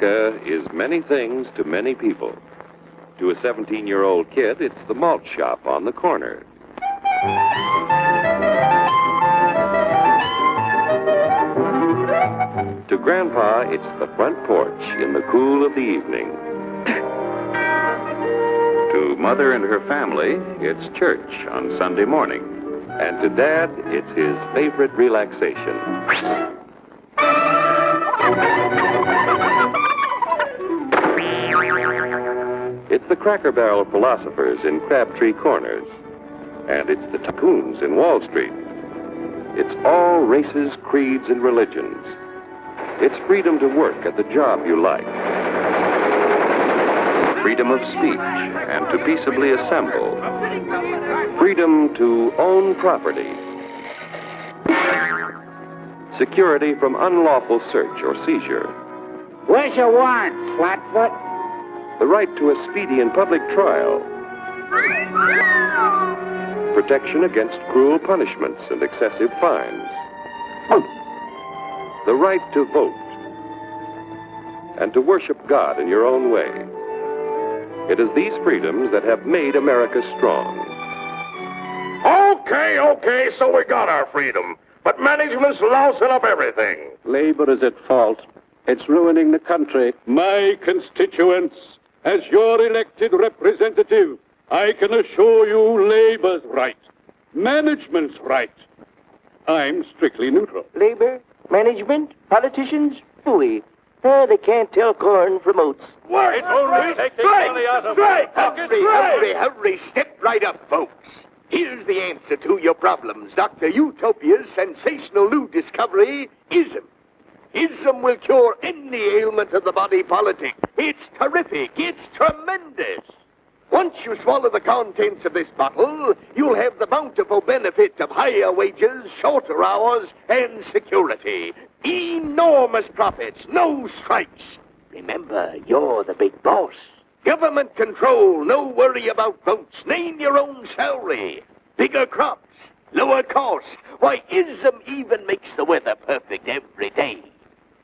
America is many things to many people. To a 17-year-old kid, it's the malt shop on the corner. To Grandpa, it's the front porch in the cool of the evening. To Mother and her family, it's church on Sunday morning. And to Dad, it's his favorite relaxation. It's the Cracker Barrel philosophers in Crabtree Corners. And it's the tycoons in Wall Street. It's all races, creeds, and religions. It's freedom to work at the job you like. Freedom of speech and to peaceably assemble. Freedom to own property. Security from unlawful search or seizure. Where's your warrant, Flatfoot? The right to a speedy and public trial. Protection against cruel punishments and excessive fines. The right to vote. And to worship God in your own way. It is these freedoms that have made America strong. Okay, so we got our freedom. But management's lousing up everything. Labor is at fault. It's ruining the country. My constituents, as your elected representative, I can assure you Labor's right. Management's right. I'm strictly neutral. Labor, management, politicians, phooey. They can't tell corn from oats. It's only taking money out of Hurry, step right up, folks. Here's the answer to your problems. Dr. Utopia's sensational new discovery, ISM. ISM will cure any ailment of the body politic. It's terrific. It's tremendous. Once you swallow the contents of this bottle, you'll have the bountiful benefit of higher wages, shorter hours, and security. Enormous profits, no strikes. Remember, you're the big boss. Government control, no worry about votes. Name your own salary. Bigger crops, lower costs. Why, ISM even makes the weather perfect every day.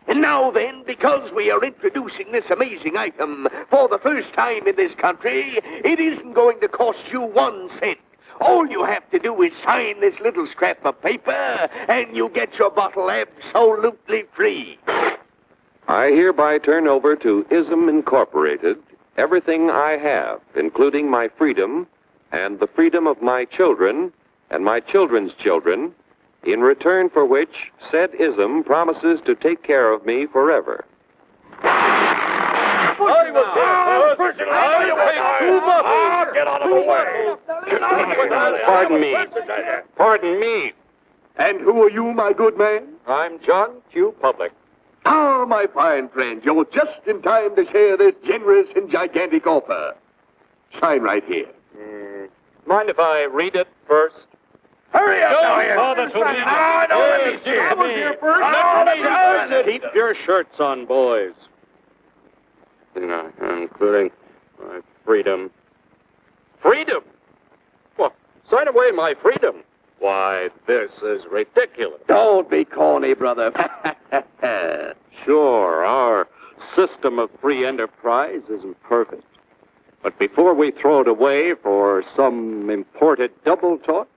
And now then, because we are introducing this amazing item for the first time in this country, it isn't going to cost you 1 cent. All you have to do is sign this little scrap of paper, and you get your bottle absolutely free. I hereby turn over to ISM Incorporated everything I have, including my freedom and the freedom of my children and my children's children, in return for which said ISM promises to take care of me forever. Get out of the way. Pardon me. And who are you, my good man? I'm John Q. Public. Ah, my fine friend, you're just in time to share this generous and gigantic offer. Sign right here. Mind if I read it first? Hurry up, Keep your shirts on, boys. Including my freedom. Freedom? Well, sign away my freedom. Why, this is ridiculous. Don't be corny, brother. Sure, our system of free enterprise isn't perfect. But before we throw it away for some imported double talk,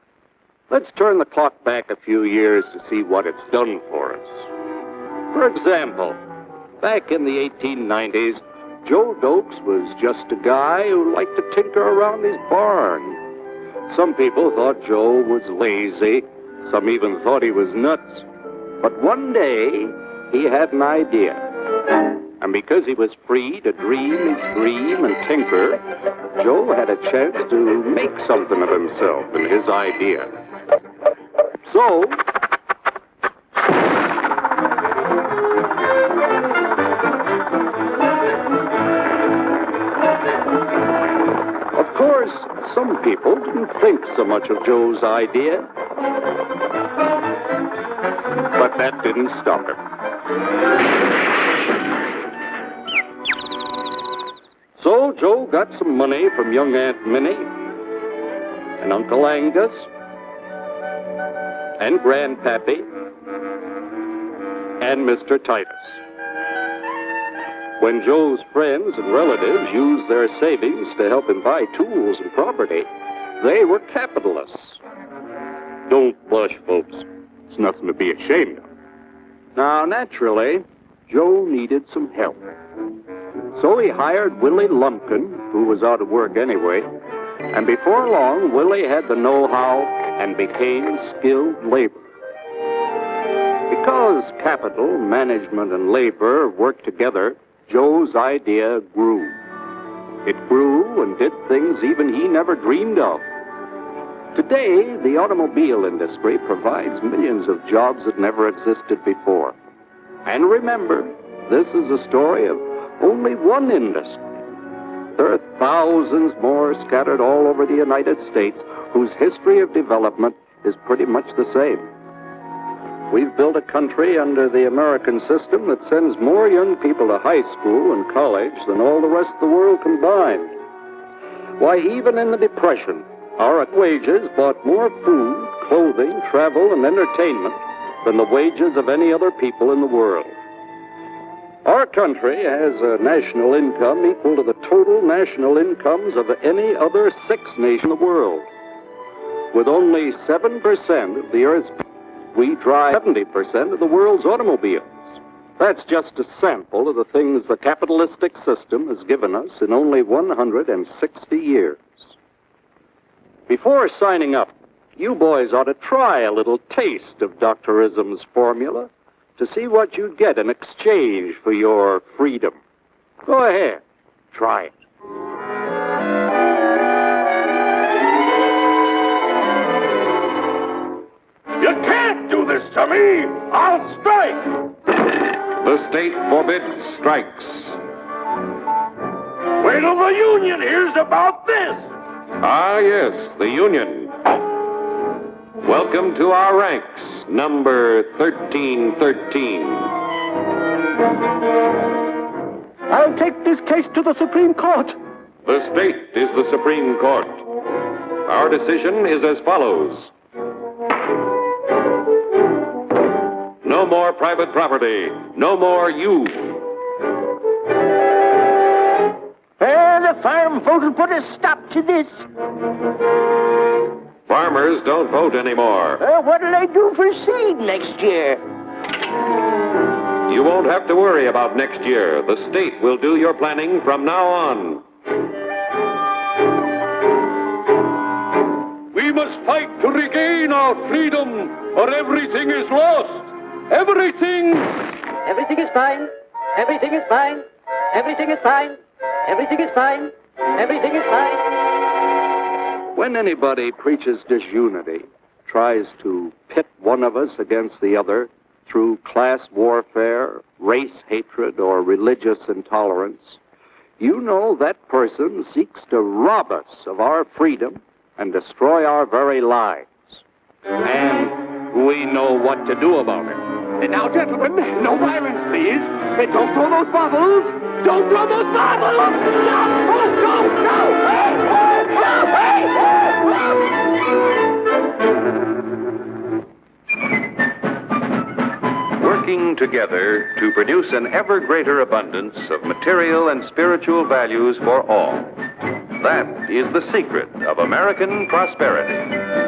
let's turn the clock back a few years to see what it's done for us. For example, back in the 1890s, Joe Dokes was just a guy who liked to tinker around his barn. Some people thought Joe was lazy. Some even thought he was nuts. But one day, he had an idea. And because he was free to dream his dream and tinker, Joe had a chance to make something of himself and his idea. So, of course, some people didn't think so much of Joe's idea. But that didn't stop him. So Joe got some money from young Aunt Minnie and Uncle Angus and Grandpappy and Mr. Titus. When Joe's friends and relatives used their savings to help him buy tools and property, they were capitalists. Don't blush, folks. It's nothing to be ashamed of. Now, naturally, Joe needed some help. So he hired Willie Lumpkin, who was out of work anyway, and before long, Willie had the know-how and became skilled labor. Because capital, management, and labor worked together, Joe's idea grew. It grew and did things even he never dreamed of. Today, the automobile industry provides millions of jobs that never existed before. And remember, this is a story of only one industry. There are thousands more scattered all over the United States whose history of development is pretty much the same. We've built a country under the American system that sends more young people to high school and college than all the rest of the world combined. Why, even in the Depression, our wages bought more food, clothing, travel, and entertainment than the wages of any other people in the world. Our country has a national income equal to the total national incomes of any other 6 nations in the world. With only 7% of the Earth's people, we drive 70% of the world's automobiles. That's just a sample of the things the capitalistic system has given us in only 160 years. Before signing up, you boys ought to try a little taste of Dr. Ism's formula to see what you'd get in exchange for your freedom. Go ahead, try it. You can't do this to me! I'll strike! The state forbids strikes. Wait till the union hears about this! Ah, yes, the Union. Welcome to our ranks, number 1313. I'll take this case to the Supreme Court. The state is the Supreme Court. Our decision is as follows. No more private property. No more you. The farm vote will put a stop to this. Farmers don't vote anymore. What'll they do for seed next year? You won't have to worry about next year. The state will do your planning from now on. We must fight to regain our freedom, or everything is lost. Everything! Everything is fine. Everything is fine. Everything is fine. Everything is fine. Everything is fine. When anybody preaches disunity, tries to pit one of us against the other through class warfare, race hatred, or religious intolerance, you know that person seeks to rob us of our freedom and destroy our very lives. And we know what to do about it. Now, gentlemen, no violence, please. Don't throw those bottles. Don't throw those bottles! No! Oh, no! No! Hey! Hey! Hey! Working together to produce an ever greater abundance of material and spiritual values for all. That is the secret of American prosperity.